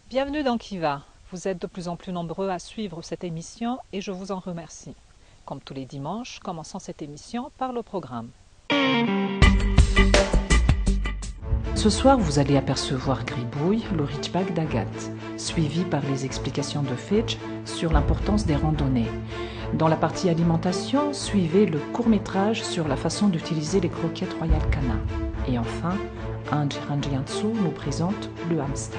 Bienvenue dans Qui va. Vous êtes de plus en plus nombreux à suivre cette émission et je vous en remercie. Comme tous les dimanches, commençons cette émission par le programme. Ce soir, vous allez apercevoir Gribouille, le Ridgeback d'Agathe, suivi par les explications de Fitch sur l'importance des randonnées. Dans la partie alimentation, suivez le court-métrage sur la façon d'utiliser les croquettes Royal Canin. Et enfin, Angie Ranjiantsu nous présente le Amstaff.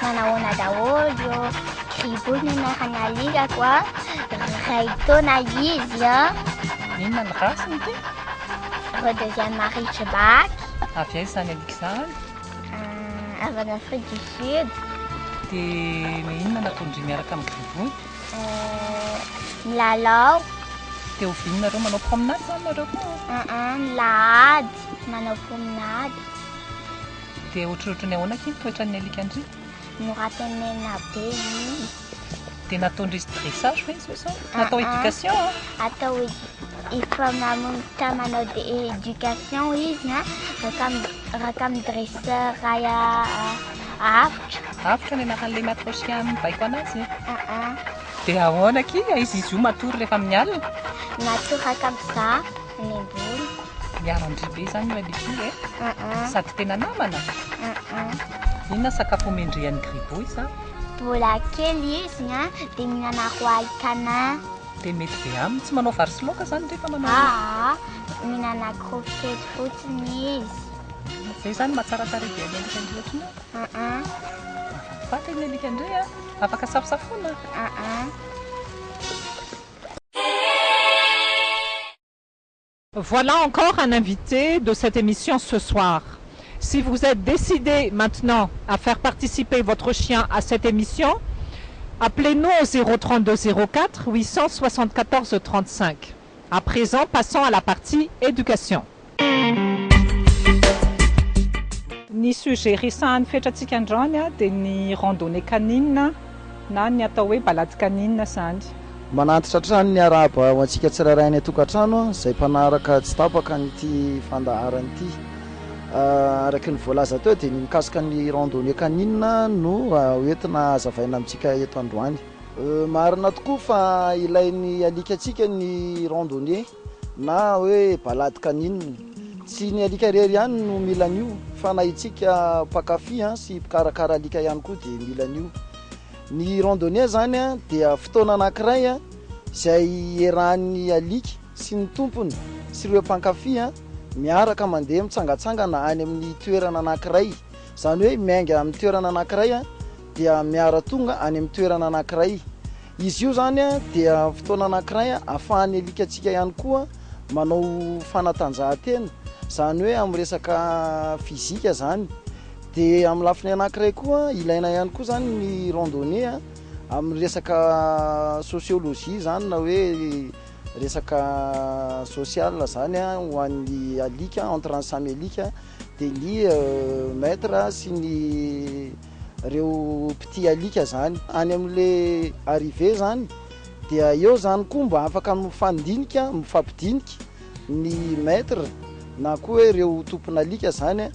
Manahoana daholo Gribouille no miaraka nialikako a, iray taona izy a. Inona ny rasiny ty? Reo deuxième Ridgeback, Avy aiza izany alika izany? avy any Afrique du Sud. Dia inona nataondry miaraka amin'ny Gribouille? Milalao, Dia ovinonareo manao promenade izany nareo koa? milahady, manao promenade, Dia ohatrohatrany ahoana ky ny toetran'ny alika andry? mora tenena be izy. Dia nataondry izy dressage ve izy hoe sao? Natao éducation a? Atao efa manomboka manao éducation izy a, raka amin'ny dresseur avotra. Avotra ny anaran'ilay maître chien baiko anazy. Dia ahoana ky izy io matory rehefa amin'ny alina? Matory raka amin'izah ny ambony. Miara-ndry be izany io alika io e? Sady tena namana? Inona sakafo omendrehan'ny Gribouille izany? Mbola kely izy a, dia mihinana Royal Canin. Dia mety be aminy, tsy manao vary sy laoka izany rehefa manao? Mihinana croquette fotsiny izy. Izay izany mahatsaratsara be ny alika andry ohatriny? Faty ny alika andry a, afaka safosafoina? Voilà encore un invité de cette émission ce soir. Si vous êtes décidé maintenant à faire participer votre chien à cette émission, appelez-nous au 032 04 874 35. À présent, passons à la partie éducation. Ny sujet resahan'ny fetratsika androany dia ny randonnée canine na ny atao hoe balady canine zany. Manantitra trano ny araba ho antsika tsirairay ny tokantrano izay mpanaraka tsy tapaka nyity fandaharany ity. Araky ny voalaza teo dia ny mikasika ny randonnée canine no hoentina hazavaina amintsika eto androany. Marina tokoa fa ilain'ny alikatsika ny randonnée na hoe balady canine tsy ny alika rery ihany no mila an'io fa na itsika mpakafy sy mpikarakara alika ihany koa dia mila an'io. Ny randonnée zany a dia fotoana anankiray a izay iarahan'ny alika sy ny tompony sy ireo mpankafy a miaraka mandeha mitsangatsangana any amin'ny toerana anankiray. Zany hoe miainga amin'ny toerana anankiray a dia miara tonga any amin'ny toerana anankiray. Izy io zany a dia fotoana anankiray a ahafahan'ny alikatsika ihany koa manao fanatanjahantena, zany hoe amin'ny resaka fizika zany. Dia amin'ny lafiny anankiray koa ilaina ihany koa zany ny randonnée a amin'ny resaka sociologie zany na hoe resaka social zany a ho an'ny alika entre samy alika dia ny maître sy ny reo petit alika zany any amin'le arrivé zany. Dia eo zany koa mba afaka mifampidinika ny maître na koa hoe ireo tompon'alika zany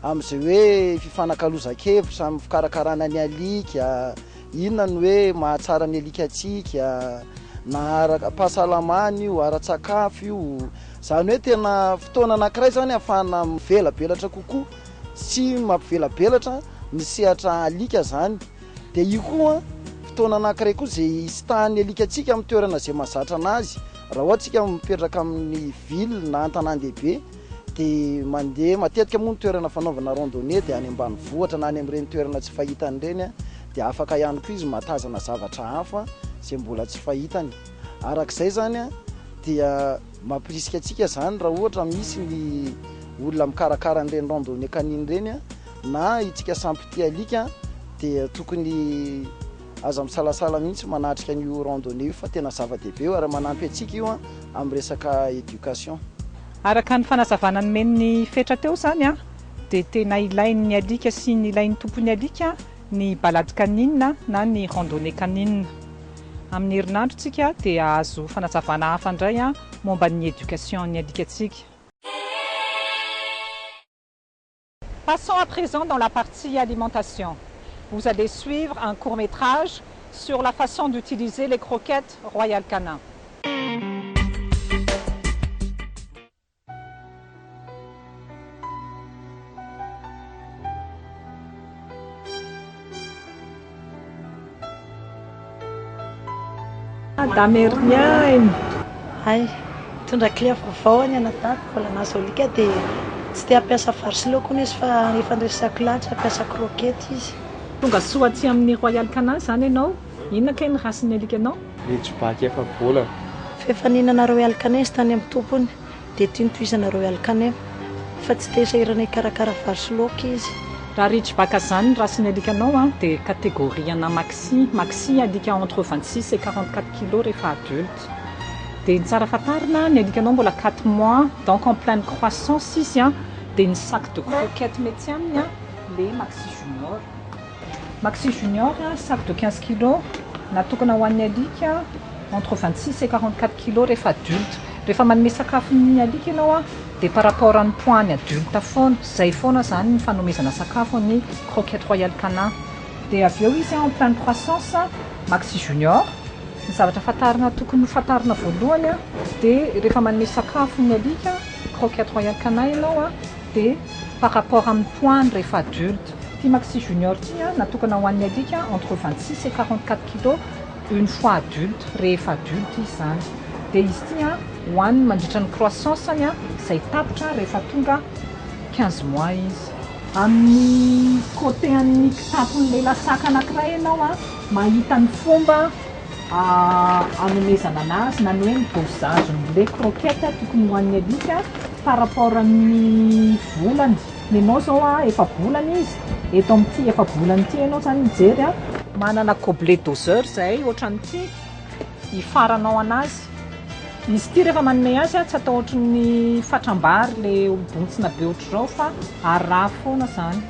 amin'izay hoe fifanakaloza-kevitra amin'ny fikarakarana ny alika, inona ny hoe mahatsara ny alikatsika, na ara-pahasalamana io, ara-tsakafo io. Zany hoe tena fotoana anankiray zany ahafahana mivelabelatra kokoa sy mampivelabelatra ny sehatra alika zany. Dia io koa fotoana anankiray koa izay isitahan'ny alikatsika amin'ny toerana izay mahazatra anazy. Raha ohatsika mipetraka amin'ny ville na an-tanan-dehibe dia mandeha matetika moa ny toerana fanaovana randonnée dia any ambanivohitra na any amin'ireny toerana tsy fahitany ireny dia afaka ihany koa izy mahatazana zavatra hafa izay mbola tsy fahitany. Arak'izay zany dia mampirisika antsika zany raha ohatra misy ny olona mikarakara an'ireny randonnée canine ireny na itsika sampy tia alika dia tokony aza misalasala mihitsy manatrika an'io randonnée io fa tena zava-dehibe io ary manampy antsika io amin'ny resaka éducation. Araka ny fanazavana nomen'ny fetra teo zany dia tena ilain'ny alika sy ny ilain'ny tompony alika ny balade canine na ny randonnée canine. Amin'ny herinandrontsika dia azo fanazavana hafa indray momba ny éducation ny alikatsika. Passons à présent dans la partie alimentation. Vous allez suivre un court-métrage sur la façon d'utiliser les croquettes Royal Canin. Damerniain. Ay, tondra clé vaovao any anadako mbola nahazo alika dia tsy tia hampiasa vary sy laoka izy fa rehefa resaka latra hampiasa croquette izy. Tonga soa aty amin'ny Royal Canin zany ianao. Inona kay ny rasin'ny alikanao? Ridgeback efa bola. Fefa nihinana Royal Canin tany amin'ny tompony dia tiany tohizana Royal Canin fa tsy te sahirana hikarakara vary sy laoka izy. Raha Ridgeback zany ny rasin'ny alikanao dia catégorie ana maxi. Maxi alika entre 26 et 44 kg rehefa adulte. Dia ny tsara fatarina ny alikanao mbola 4 mois donc en pleine croissance izy dia ny sac de croquettes mety aminy le Maxi Junior. Maxi Junior sac de 15 kg natokana ho an'ny alika entre 26 et 44 kg rehefa adulte. Rehefa manome sakafo ny alika ianao dia par rapport amin'ny poids ny adulte foana, izay foana zany ny fanomezana sakafo ny croquette Royal Canin. Dia avy eo izy en pleine croissance Maxi Junior. Ny zavatra fatarina tokony fatarina voalohany dia rehefa manome sakafo ny alika croquette Royal Canin ianao dia par rapport amin'ny poids rehefa adulte. Ty Maxi Junior ty natokana ho an'ny alika entre 26 et 44 kg une fois adulte, rehefa adulte izy zany. Dia izy ty hoaniny mandritra ny croissance izay tapitra rehefa tonga 15 mois izy. Amin'ny côté amin'ny kitapon'ilay lasaka anankiray ianao mahita ny fomba anomezana anazy na ny hoe ny dosage le croquette tokony ho an'ny alika par rapport amin'ny volany. Nenao zao efa volany izy, eto amin'ity efa volany ity ianao zany mijery manana gobelet doseur zay ohatran'ity hifaranao anazy. Izy ity rehefa manome azy tsy atao ohatran'ny fatrambary le bontsina be ohatr'izao fa araha foana zany.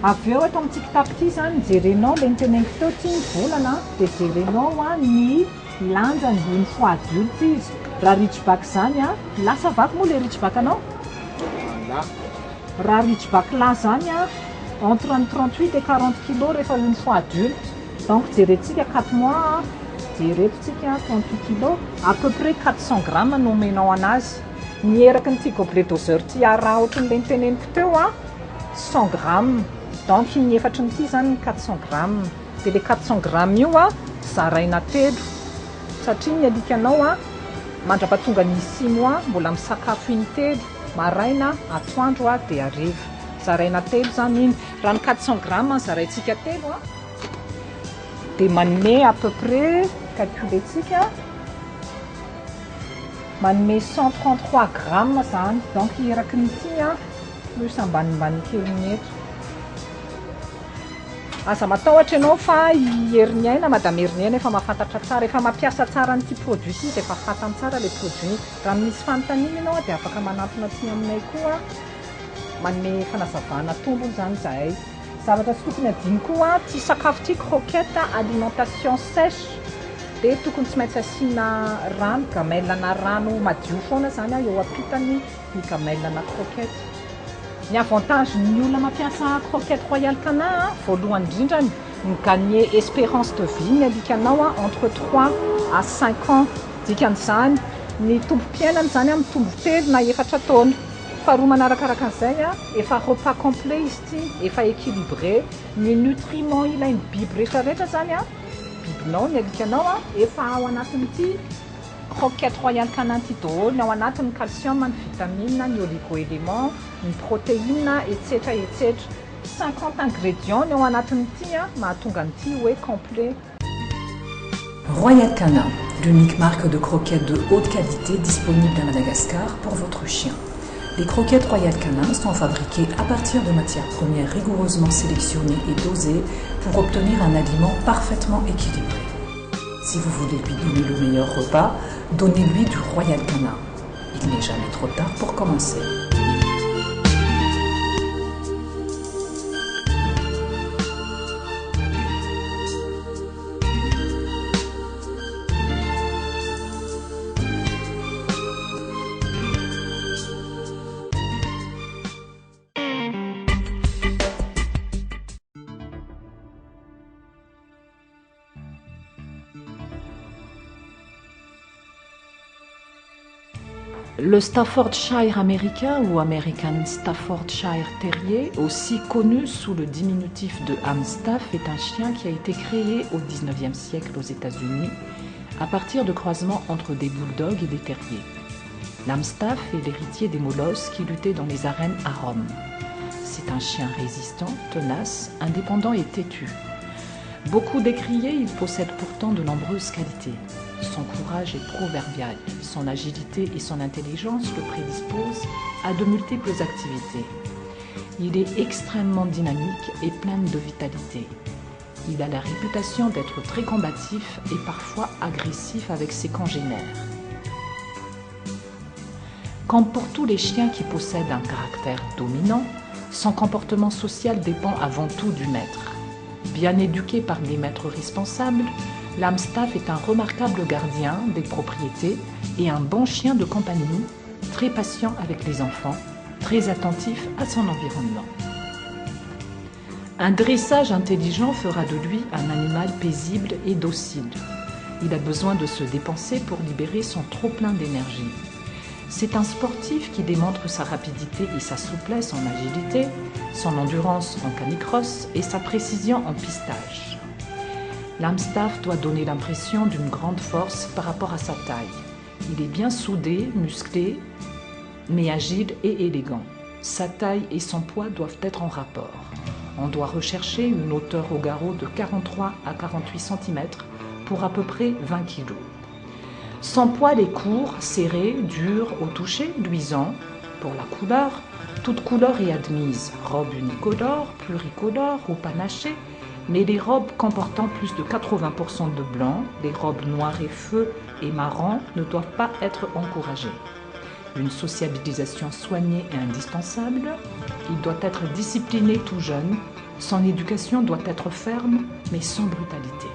Avy eo eto amin'ity kitapo ity zany jerenao le niteneniko teo ty ny volana dia jerenao ny lanjany une fois adulte izy. Raha Ridgeback zany lasa vaky moa le Ridgeback anao? Raha Ridgeback là zany entre 38 et 40 kg rehefa une fois adulte. Donc jerentsika 4 mois jeretontsika 38 kg à peu près 400 grammes no omenao anazy. Ny eraky nyty gobelet doseur ty raha ohatry ny teneniko teo 100 grammes. Donc ny efatry nyty zany 400 grammes. De le 400 grammes io zaraina telo satria ny alikanao mandrapatonga ny 6 mois mbola misakafo iny telo maraina atoandro de hariva. Zaraina telo zany iny. Raha ny 400 grammes zaraintsika telo de manome à peu près calculetsika manome 133 grammes zany. Donc eraky nyty plus ambanimbany kely mety. Aza matahotra ianao fa Herniaina madame Herniaina efa mahafantatra tsara, efa mampiasa tsara nyty produit ty dia efa fantany tsara le produit. Raha misy fanontaniana ianao dia afaka manantona aty aminay koa manome fanazavana tombony zany zahay. Zavatra tsy tokony adino koa ty sakafo ty croquette alimentation sèche dia tokony tsy maintsy asiana rano, gamelana rano madio foana zany eo ampitany ny gamelana croquette. Ny avantage ny olona mampiasa croquette Royal Canin voalohany indrindrany ny gagner espérance de vie ny alikanao entre 3 à 5 ans. Dikan'izany ny tombo-piainany zany mitombo telo na efatra taona. Faharoa manarakaraka an'izay efa repas complet izy ty, efa équilibré. Ny nutriments ilain'ny biby rehetrarehetra zany bibinao ny alikanao efa ao anatin'ity croquette Royal Canin ty daholo. Ao anatin'ny calcium, ny vitamine, ny oligo-éléments, ny protéine, etc etc. 50 ingrédients ny ao anatin'ity mahatonga nyty hoe complet. Royal Canin, l'unique marque de croquettes de haute qualité disponible à Madagascar pour votre chien. Les croquettes Royal Canin sont fabriquées à partir de matières premières rigoureusement sélectionnées et dosées pour obtenir un aliment parfaitement équilibré. Si vous voulez lui donner le meilleur repas, donnez-lui du Royal Canin. Il n'est jamais trop tard pour commencer. Le Staffordshire américain ou American Staffordshire Terrier, aussi connu sous le diminutif de Amstaff, est un chien qui a été créé au XIXe siècle aux États-Unis à partir de croisements entre des bulldogs et des terriers. L'Amstaff est l'héritier des molosses qui luttaient dans les arènes à Rome. C'est un chien résistant, tenace, indépendant et têtu. Beaucoup décrié, il possède pourtant de nombreuses qualités. Son courage est proverbial, son agilité et son intelligence le prédisposent à de multiples activités. Il est extrêmement dynamique et plein de vitalité. Il a la réputation d'être très combatif et parfois agressif avec ses congénères. Comme pour tous les chiens qui possèdent un caractère dominant, son comportement social dépend avant tout du maître. Bien éduqué par des maîtres responsables, l'Amstaff est un remarquable gardien des propriétés et un bon chien de compagnie, très patient avec les enfants, très attentif à son environnement. Un dressage intelligent fera de lui un animal paisible et docile. Il a besoin de se dépenser pour libérer son trop-plein d'énergie. C'est un sportif qui démontre sa rapidité et sa souplesse en agilité, son endurance en canicross et sa précision en pistage. L'Amstaff doit donner l'impression d'une grande force par rapport à sa taille. Il est bien soudé, musclé, mais agile et élégant. Sa taille et son poids doivent être en rapport. On doit rechercher une hauteur au garrot de 43 à 48 cm pour à peu près 20 kg. Son poil est court, serré, dur au toucher, luisant. Pour la couleur, toute couleur est admise. Robe unicolore, pluricolore ou panachée, mais les robes comportant plus de 80% de blanc, les robes noires et feu et marron ne doivent pas être encouragées. Une sociabilisation soignée est indispensable. Il doit être discipliné tout jeune. Son éducation doit être ferme, mais sans brutalité.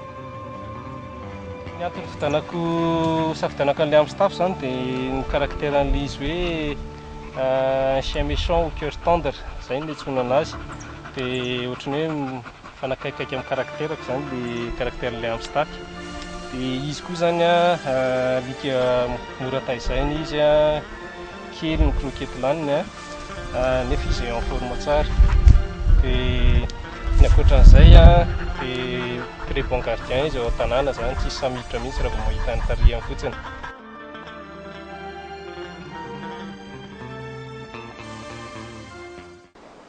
Ny antony safidianako an'ilay Amstaff zany dia ny caractère-n'ilay izy hoe chien méchant au cœur tendre, zay ny antsoina anazy. Dia ohatran'ny hoe mifanakaikaiky amin'ny caractère-ko zany ilay caractère-n'ilay Amstaff. Dia izy koa zany alika mora tahizaina izy, kely ny croquette laniny nefa izy en forme tsara dia ny ankoatran'izay dia très bon gardien izy ao an-tanàna zany tsy samiditra mihitsy raha vao mahita ny tarehany fotsiny.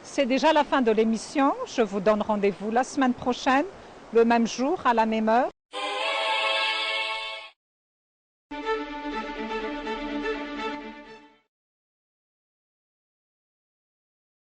C'est déjà la fin de l'émission. Je vous donne rendez-vous la semaine prochaine, le même jour, à la même heure.